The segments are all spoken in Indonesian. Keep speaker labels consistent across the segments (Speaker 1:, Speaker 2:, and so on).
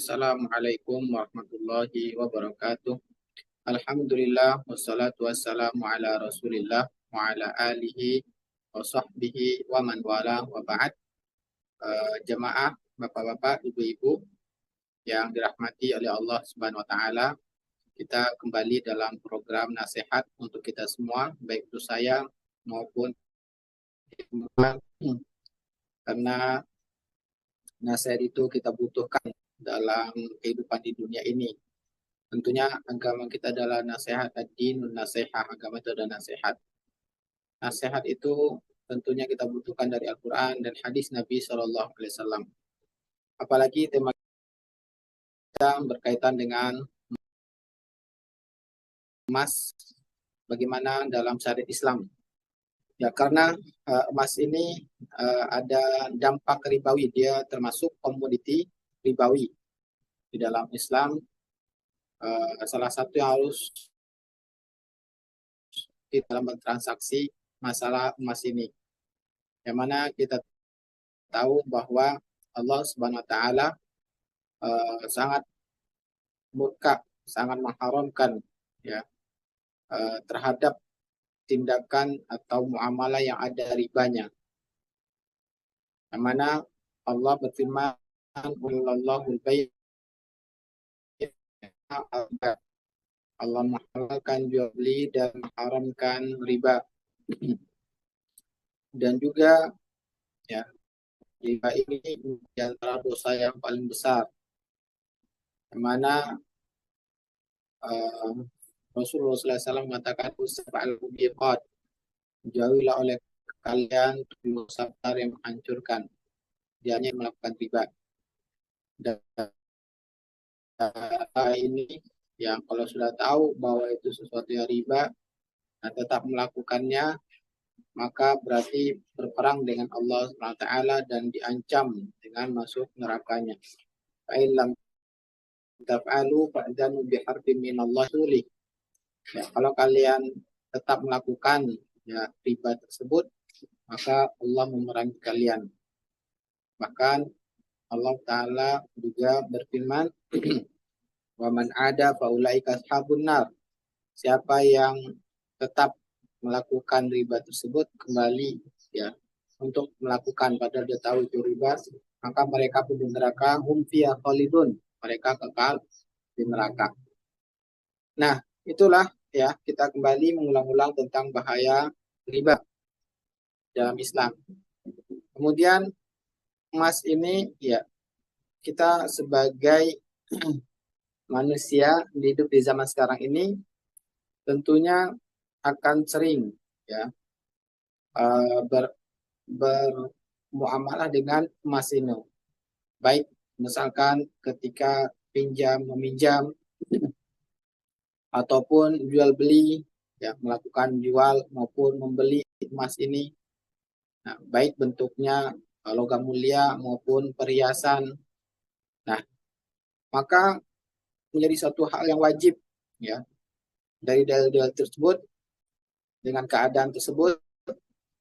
Speaker 1: Assalamualaikum warahmatullahi wabarakatuh. Alhamdulillah wassalatu wassalamu ala Rasulillah wa ala alihi wa sahbihi wa man wala wa ba'd. Jemaah, Bapak-bapak, Ibu-ibu yang dirahmati oleh Allah Subhanahu wa taala, kita kembali dalam program nasihat untuk kita semua, baik itu saya maupun karena nasihat itu kita butuhkan dalam kehidupan di dunia ini. Tentunya agama kita adalah nasihat, ad-din nasihat, agama itu adalah nasihat. Nasihat itu tentunya kita butuhkan dari Al-Quran dan hadis Nabi SAW. Apalagi tema kita berkaitan dengan emas, bagaimana dalam syariat Islam. Ya, karena emas ini ada dampak ribawi, dia termasuk komoditi ribawi. Di dalam Islam, salah satu yang harus di dalam bertransaksi masalah emas ini. Yang mana kita tahu bahwa Allah Subhanahu wa taala sangat murka, sangat mengharamkan ya terhadap tindakan atau muamalah yang ada ribanya. Yang mana Allah berfirman, "Wallahu al-bay'." Allah menghalalkan jual beli dan mengharamkan riba. Dan juga ya, riba ini di antara dosa yang paling besar. Yang mana Rasulullah SAW mengatakan, "Usfa'al mubiqat." Jauhilah oleh kalian dosa besar yang menghancurkan. Dia hanya melakukan riba. Dan ini yang kalau sudah tahu bahwa itu sesuatu yang riba, dan tetap melakukannya, maka berarti berperang dengan Allah SWT dan diancam dengan masuk nerakanya. Fa'ilam taf'alu fa'danu biharbin minallah sulih. Ya, kalau kalian tetap melakukan ya riba tersebut, maka Allah memerangi kalian. Bahkan Allah Ta'ala juga berfirman, "Wa man ada faulaika ashabun nar." Siapa yang tetap melakukan riba tersebut kembali ya untuk melakukan padahal dia tahu itu riba, maka mereka pun di neraka, hum fiha khalidun, mereka kekal di neraka. Nah, itulah ya, kita kembali mengulang-ulang tentang bahaya riba dalam Islam. Kemudian emas ini ya, kita sebagai manusia hidup di zaman sekarang ini tentunya akan sering ya bermuamalah dengan emas ini. Baik misalkan ketika pinjam meminjam ataupun jual beli ya, melakukan jual maupun membeli emas ini. Nah, baik bentuknya logam mulia maupun perhiasan. Nah, maka menjadi satu hal yang wajib ya dari dalil-dalil tersebut, dengan keadaan tersebut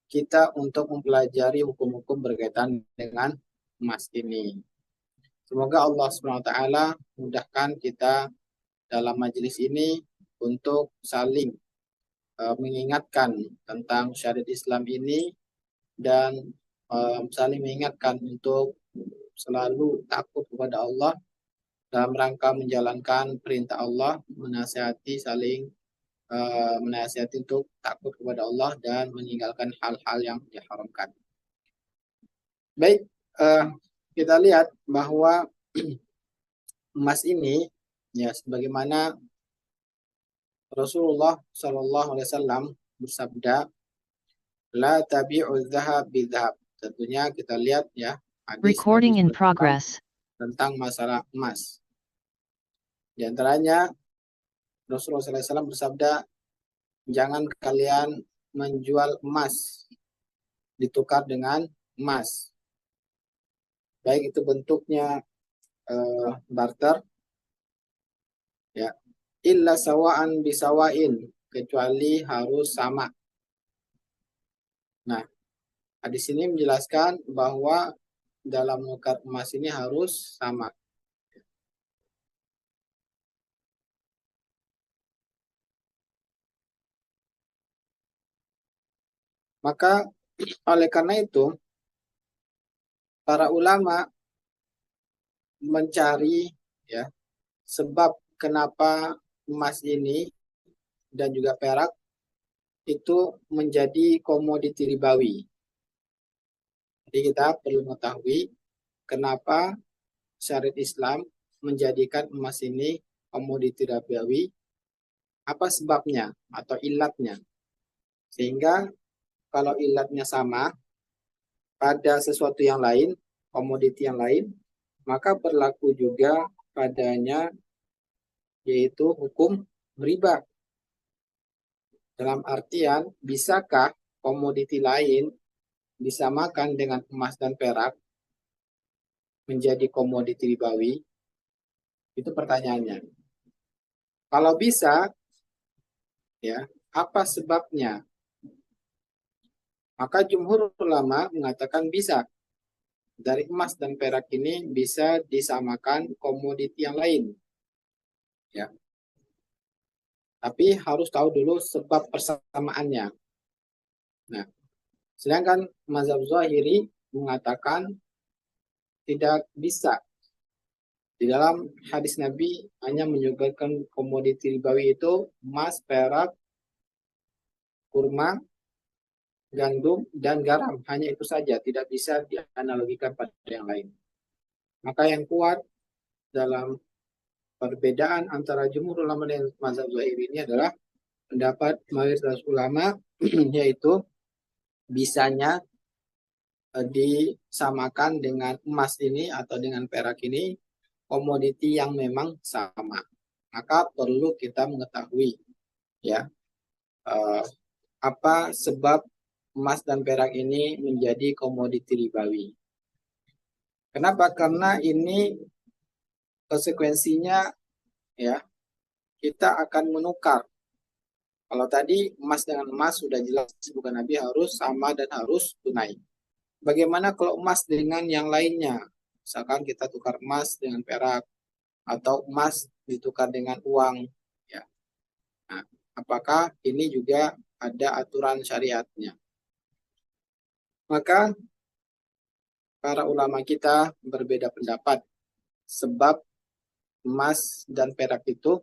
Speaker 1: kita untuk mempelajari hukum-hukum berkaitan dengan emas ini. Semoga Allah SWT mudahkan kita dalam majelis ini untuk saling mengingatkan tentang syariat Islam ini dan saling mengingatkan untuk selalu takut kepada Allah dalam rangka menjalankan perintah Allah, saling menasihati untuk takut kepada Allah dan meninggalkan hal-hal yang diharamkan. Baik, kita lihat bahwa emas ini ya sebagaimana Rasulullah SAW bersabda, "La tabi'u dzahab bidzahab." Tentunya kita lihat ya hadis
Speaker 2: Recording in progress.
Speaker 1: tentang masalah emas. Di antaranya Rasulullah SAW bersabda, "Jangan kalian menjual emas ditukar dengan emas, baik itu bentuknya barter ya, illa sawaan bisawain, kecuali harus sama." Nah, hadis ini menjelaskan bahwa dalam menukar emas ini harus sama. Maka oleh karena itu para ulama mencari ya sebab kenapa emas ini dan juga perak itu menjadi komoditi ribawi. Jadi kita perlu mengetahui kenapa syariat Islam menjadikan emas ini komoditi ribawi, apa sebabnya atau ilatnya. Sehingga kalau ilatnya sama pada sesuatu yang lain, komoditi yang lain, maka berlaku juga padanya yaitu hukum riba. Dalam artian, bisakah komoditi lain disamakan dengan emas dan perak menjadi komoditi ribawi? Itu pertanyaannya. Kalau bisa, ya, apa sebabnya? Maka jumhur ulama mengatakan bisa. Dari emas dan perak ini bisa disamakan komoditi yang lain. Ya. Tapi harus tahu dulu sebab persamaannya. Nah, sedangkan mazhab Zahiri mengatakan tidak bisa. Di dalam hadis Nabi hanya menyebutkan komoditi ribawi itu emas, perak, kurma, gandum, dan garam. Hanya itu saja, tidak bisa dianalogikan pada yang lain. Maka yang kuat dalam perbedaan antara jumhur ulama dan mazhab Zahiri ini adalah pendapat mayoritas ulama yaitu bisanya disamakan dengan emas ini atau dengan perak ini komoditi yang memang sama. Maka perlu kita mengetahui ya eh, apa sebab emas dan perak ini menjadi komoditi ribawi. Kenapa? Karena ini konsekuensinya ya kita akan menukar. Kalau tadi emas dengan emas sudah jelas bukan Nabi harus sama dan harus tunai. Bagaimana kalau emas dengan yang lainnya? Misalkan kita tukar emas dengan perak atau emas ditukar dengan uang. Ya. Nah, apakah ini juga ada aturan syariatnya? Maka para ulama kita berbeda pendapat sebab emas dan perak itu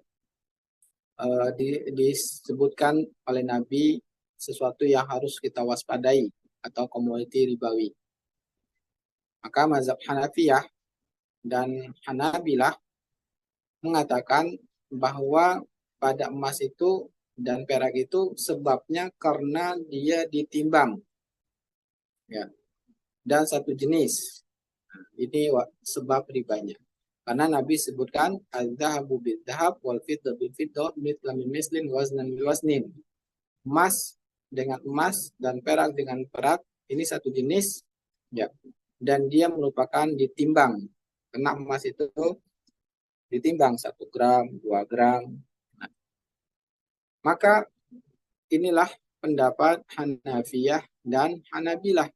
Speaker 1: disebutkan oleh Nabi sesuatu yang harus kita waspadai atau komoditi ribawi. Maka mazhab Hanafiyah dan Hanabilah mengatakan bahwa pada emas itu dan perak itu sebabnya karena dia ditimbang ya dan satu jenis. Nah, ini sebab ribanya. Karena Nabi sebutkan al-dhahabu bil-dhahab wal fiddah bil-fiddah mithla min mislin waznan bil waznin. Emas dengan emas dan perak dengan perak ini satu jenis ya. Dan dia merupakan ditimbang. Karena emas itu ditimbang 1 gram, 2 gram. Nah, maka inilah pendapat Hanafiyah dan Hanabilah.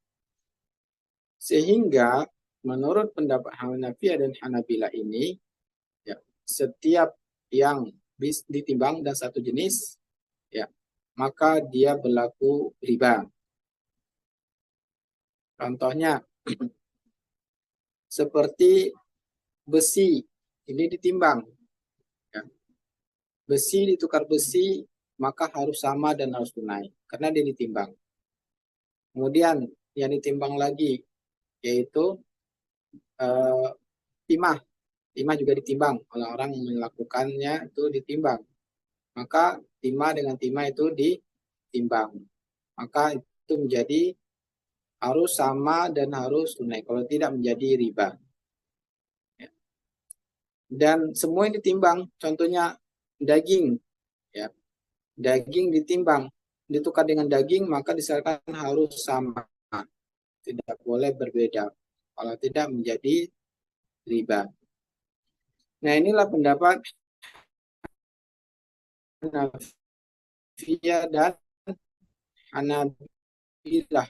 Speaker 1: Sehingga menurut pendapat Hanafiyah dan Hanabilah ini, ya, setiap yang ditimbang dan satu jenis, ya, maka dia berlaku riba. Contohnya, seperti besi, ini ditimbang. Ya. Besi ditukar besi, maka harus sama dan harus tunai, karena dia ditimbang. Kemudian yang ditimbang lagi, yaitu timah. Timah juga ditimbang. Kalau orang melakukannya itu ditimbang. Maka timah dengan timah itu ditimbang. Maka itu menjadi harus sama dan harus tunai. Kalau tidak menjadi riba. Ya. Dan semua yang ditimbang. Contohnya daging. Ya. Daging ditimbang. Ditukar dengan daging maka disarankan harus sama. Tidak boleh berbeda. Kalau tidak menjadi riba. Nah inilah pendapat Hanafiyah dan Hanabilah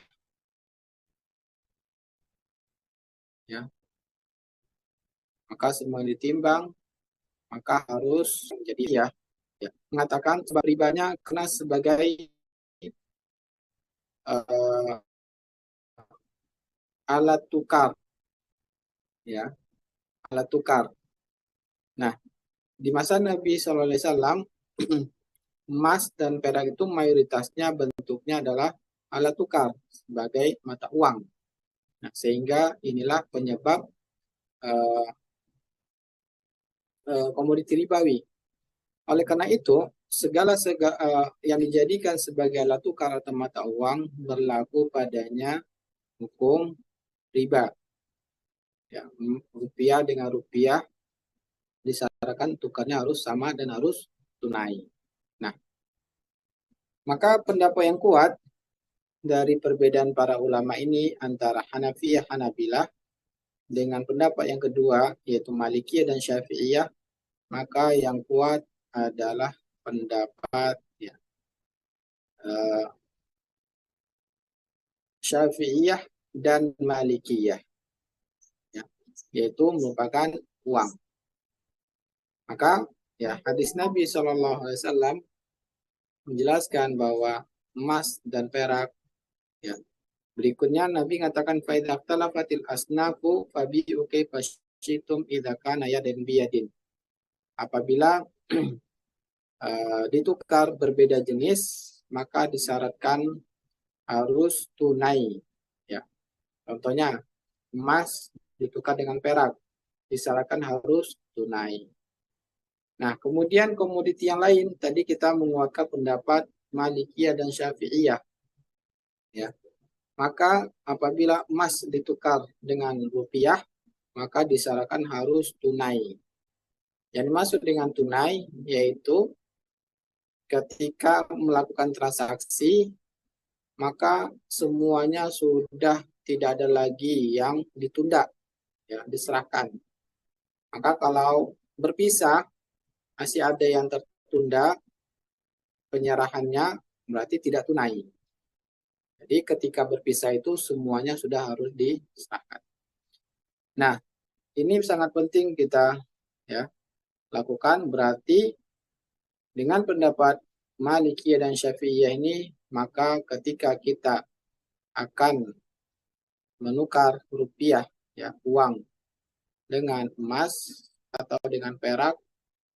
Speaker 1: ya. Maka semua ditimbang maka harus menjadi ya mengatakan sebab ribanya karena sebagai uh, alat tukar, ya, alat tukar. Nah, di masa Nabi Shallallahu Alaihi Wasallam emas dan perak itu mayoritasnya bentuknya adalah alat tukar sebagai mata uang. Nah, sehingga inilah penyebab uh, komoditi ribawi. Oleh karena itu, yang dijadikan sebagai alat tukar atau mata uang berlaku padanya hukum riba. Ya, rupiah dengan rupiah disyaratkan tukarnya harus sama dan harus tunai. Nah, maka pendapat yang kuat dari perbedaan para ulama ini antara Hanafiyah Hanabilah dengan pendapat yang kedua yaitu Malikiyah dan Syafi'iyah, maka yang kuat adalah pendapat ya, uh, Syafi'iyah dan Malikiyah, ya, yaitu merupakan uang. Maka ya hadis Nabi Shallallahu Alaihi Wasallam menjelaskan bahwa emas dan perak, ya, berikutnya Nabi mengatakan faidha talafatil asnafu fabi'u kaifa syi'tum idza kana yadan biyadin. Apabila ditukar berbeda jenis, maka disyaratkan harus tunai. Ya, contohnya emas ditukar dengan perak, disyaratkan harus tunai. Nah, kemudian komoditi yang lain tadi kita menguatkan pendapat Malikiyah dan Syafi'iyah. Ya, maka apabila emas ditukar dengan rupiah, maka disyaratkan harus tunai. Yang dimaksud dengan tunai yaitu ketika melakukan transaksi, maka semuanya sudah tidak ada lagi yang ditunda, ya, diserahkan. Maka kalau berpisah, masih ada yang tertunda, penyerahannya berarti tidak tunai. Jadi ketika berpisah itu semuanya sudah harus diserahkan. Nah, ini sangat penting kita ya lakukan. Berarti dengan pendapat Malikiyah dan Syafi'iyah ini, maka ketika kita akan menukar rupiah, ya, uang dengan emas atau dengan perak,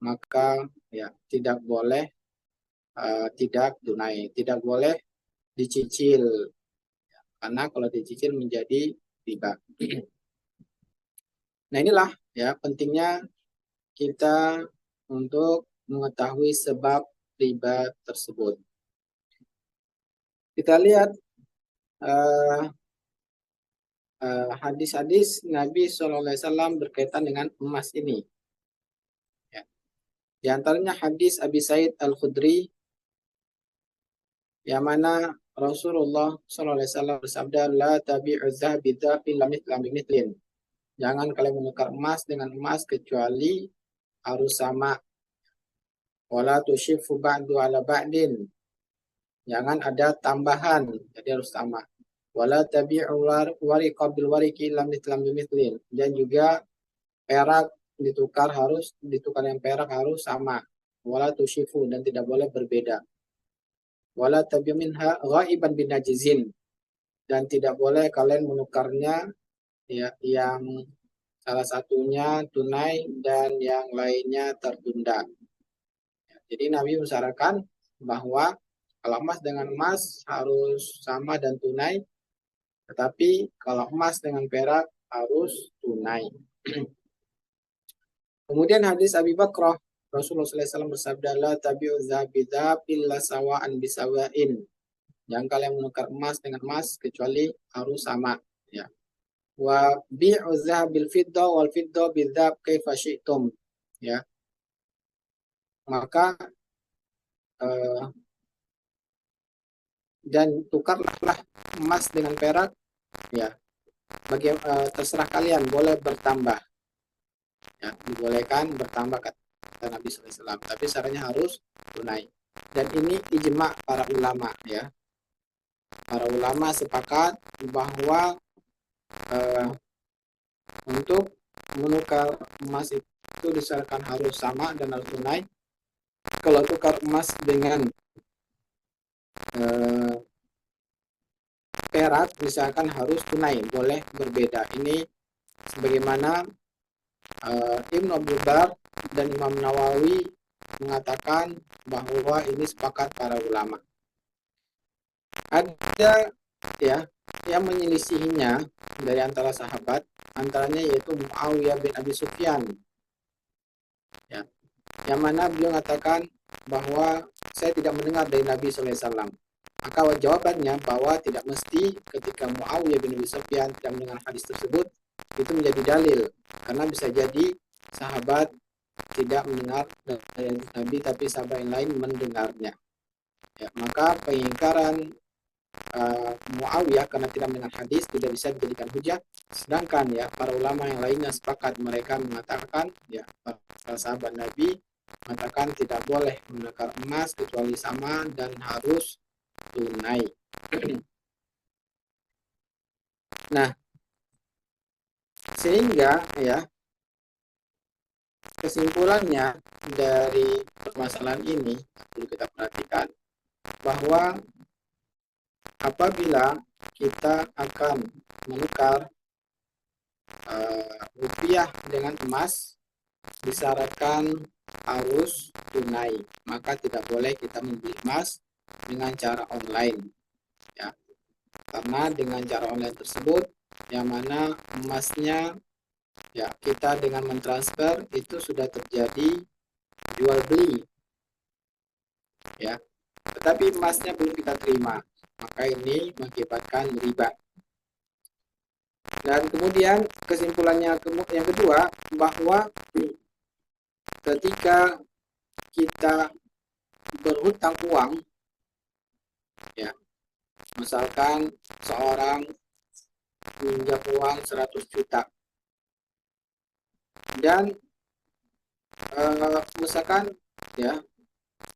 Speaker 1: maka ya tidak boleh tidak tunai, tidak boleh dicicil, karena kalau dicicil menjadi riba. Nah, inilah ya pentingnya kita untuk mengetahui sebab riba tersebut. Kita lihat hadis-hadis Nabi SAW berkaitan dengan emas ini. Ya. Di antaranya hadis Abi Said Al-Khudri, yang mana Rasulullah SAW bersabda, La tabi'u dzahaba bidzahab illa mithlin. Jangan kalian menukar emas dengan emas kecuali harus sama. Wala tushifu ba'du ala ba'din. Jangan ada tambahan, jadi harus sama. Wala tabi'u wariqa bil wariqi illa mithlin. Dan juga perak ditukar yang perak harus sama. Wala tushifu, dan tidak boleh berbeda. Wala tabi'u minha ghaiban bin najizin. Dan tidak boleh kalian menukarnya ya, yang salah satunya tunai dan yang lainnya tertunda. Jadi Nabi mensyaratkan bahwa kalau emas dengan emas harus sama dan tunai, tetapi kalau emas dengan perak harus tunai. Kemudian hadis Abi Bakrah, Rasulullah SAW bersabda, La tabi'u dzahab illa sawa'an bisawain. Jangan kalian menukar emas dengan emas kecuali harus sama. Ya. Wa bi'u dzahab bil fiddah wal fiddah bil dzahab kaifa syi'tum. Ya. Maka dan tukarlah emas dengan perak, ya, terserah kalian, boleh bertambah, ya, dibolehkan bertambah kata Nabi SAW, tapi syaratnya harus tunai. Dan ini ijma para ulama, ya, para ulama sepakat bahwa untuk menukar emas itu disyaratkan harus sama dan harus tunai. Kalau tukar emas dengan perak misalkan harus tunai, boleh berbeda. Ini sebagaimana Ibnu Abdul Bar dan Imam Nawawi mengatakan bahwa ini sepakat para ulama. Ada ya yang menyelisihinya dari antara sahabat, antaranya yaitu Muawiyah bin Abi Sufyan. Ya, yang mana beliau mengatakan bahwa saya tidak mendengar dari Nabi SAW. Maka jawabannya bahwa tidak mesti ketika Muawiyah bin Abi Sufyan tidak mendengar hadis tersebut itu menjadi dalil, karena bisa jadi sahabat tidak mendengar dari Nabi tapi sahabat yang lain mendengarnya. Ya, maka pengingkaran Muawiyah karena tidak mendengar hadis tidak bisa dijadikan hujah. Sedangkan ya para ulama yang lainnya sepakat, mereka mengatakan ya para sahabat Nabi mengatakan tidak boleh menukar emas kecuali sama dan harus tunai. Nah, sehingga ya kesimpulannya dari permasalahan ini perlu kita perhatikan bahwa apabila kita akan menukar rupiah dengan emas, disyaratkan harus tunai, maka tidak boleh kita membeli emas dengan cara online ya, karena dengan cara online tersebut yang mana emasnya ya kita dengan mentransfer itu sudah terjadi jual beli ya, tetapi emasnya belum kita terima, maka ini mengakibatkan riba. Dan kemudian kesimpulannya yang kedua, bahwa ketika kita berhutang uang ya, misalkan seorang pinjam uang 100 juta dan misalkan ya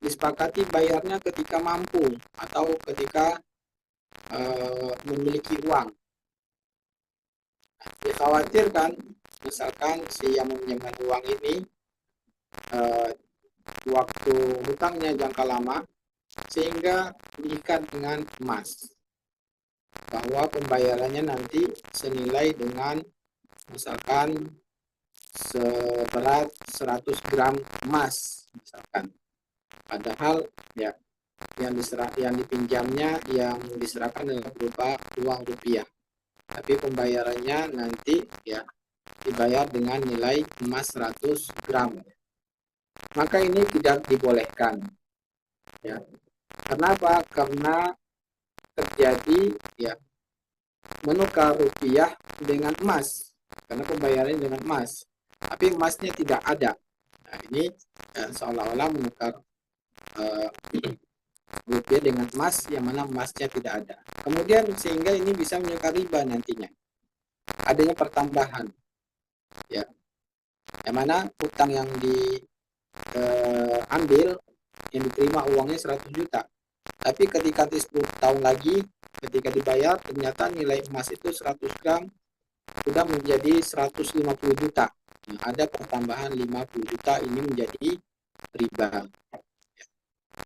Speaker 1: disepakati bayarnya ketika mampu atau ketika memiliki uang. Dikhawatirkan misalkan si yang meminjamkan uang ini waktu hutangnya jangka lama sehingga diikat dengan emas, bahwa pembayarannya nanti senilai dengan misalkan seberat 100 gram emas misalkan, padahal ya yang dipinjamnya yang diserahkan adalah berupa uang rupiah, tapi pembayarannya nanti ya dibayar dengan nilai emas 100 gram. Maka ini tidak dibolehkan. Ya. Kenapa? Karena terjadi ya menukar rupiah dengan emas, karena pembayarannya dengan emas, tapi emasnya tidak ada. Nah, ini seolah-olah menukar rupiah dengan emas yang mana emasnya tidak ada. Kemudian sehingga ini bisa menyebabkan riba nantinya. Adanya pertambahan. Ya. Yang mana utang yang diambil yang diterima uangnya 100 juta. Tapi ketika 10 tahun lagi ketika dibayar ternyata nilai emas itu 100 gram sudah menjadi 150 juta. Nah, ada pertambahan 50 juta, ini menjadi riba.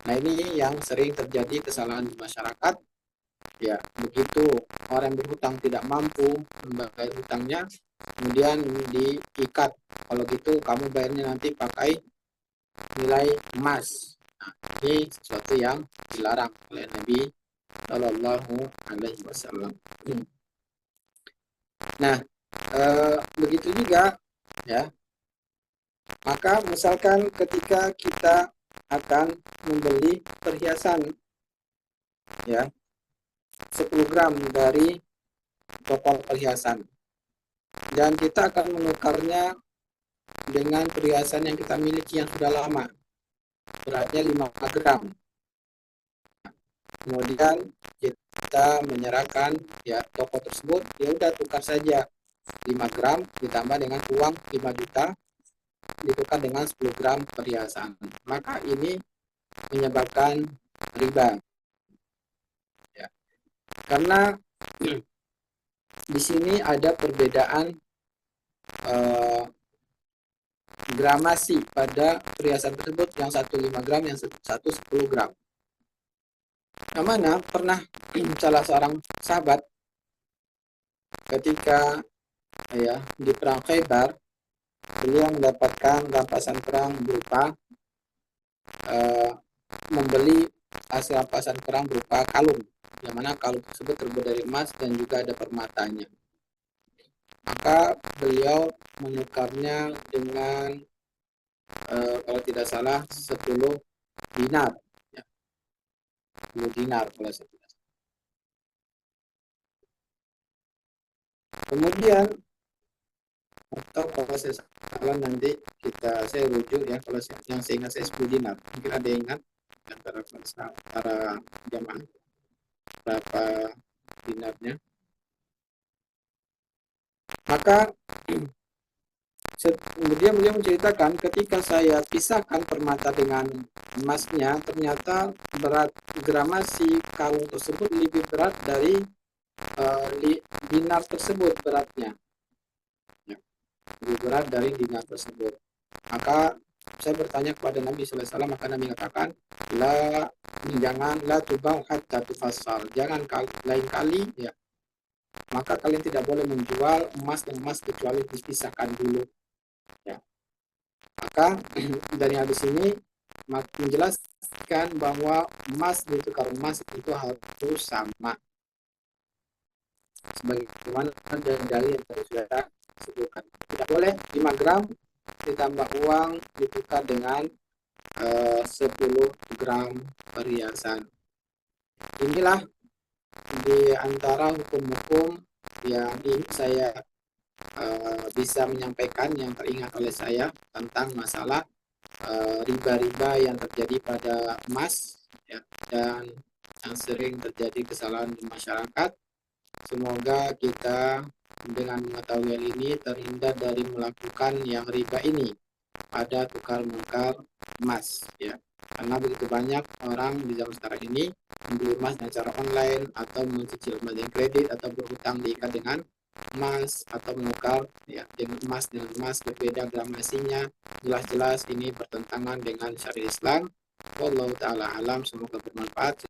Speaker 1: Nah, ini yang sering terjadi kesalahan di masyarakat. Ya, begitu orang yang berhutang tidak mampu membayar hutangnya, kemudian diikat. Kalau gitu kamu bayarnya nanti pakai nilai emas. Nah, ini sesuatu yang dilarang oleh Nabi Shallallahu Alaihi Wasallam. Nah, begitu juga ya. Maka misalkan ketika kita akan membeli perhiasan ya 10 gram dari toko perhiasan dan kita akan menukarnya dengan perhiasan yang kita miliki yang sudah lama, beratnya 5 gram. Kemudian kita menyerahkan ya toko tersebut, ya udah tukar saja 5 gram ditambah dengan uang 5 juta ditukar dengan 10 gram perhiasan. Maka ini menyebabkan riba. Ya. Karena di sini ada perbedaan gramasi pada perhiasan tersebut, yang satu 5 gram, yang satu 10 gram. Yang mana pernah salah seorang sahabat ketika di perang Khaybar, beliau mendapatkan rampasan perang berupa membeli hasil rampasan perang berupa kalung, yang mana kalung tersebut terbuat dari emas dan juga ada permatanya. Maka beliau menukarnya dengan kalau tidak salah 10 dinar, ya, 10 dinar kalau saya tidak salah. Kemudian atau kalau saya salah nanti saya rujuk ya, kalau yang saya ingat saya 10 dinar, mungkin ada yang ingat antara para jamaah berapa dinarnya. Maka kemudian beliau menceritakan ketika saya pisahkan permata dengan emasnya, ternyata berat gramasi kalung tersebut lebih berat dari dinar tersebut beratnya, ya, lebih berat dari dinar tersebut. Maka saya bertanya kepada Nabi Sallallahu Alaihi Wasallam, maka Nabi mengatakan, la tubau hatta tufassal, jangan lain kali ya, maka kalian tidak boleh menjual emas dan emas kecuali dipisahkan dulu. Ya. Maka dari hadis ini menjelaskan bahwa emas ditukar emas itu harus sama, sebagaimana dari dalil yang tadi sudah sebutkan. Tidak boleh 5 gram ditambah uang ditukar dengan 10 gram perhiasan. Inilah di antara hukum-hukum yang ini saya bisa menyampaikan yang teringat oleh saya tentang masalah riba-riba yang terjadi pada emas, ya, dan yang sering terjadi kesalahan di masyarakat. Semoga kita dengan mengetahui hal ini terhindar dari melakukan yang riba ini pada tukar-menukar emas, ya. Karena begitu banyak orang di zaman sekarang ini membeli emas dengan cara online atau mencicil emas dengan kredit atau berhutang diikat dengan emas atau menukar ya dengan emas berbeda gramasinya. Jelas-jelas ini bertentangan dengan syariat Islam. Wallahu taala alam, semoga bermanfaat.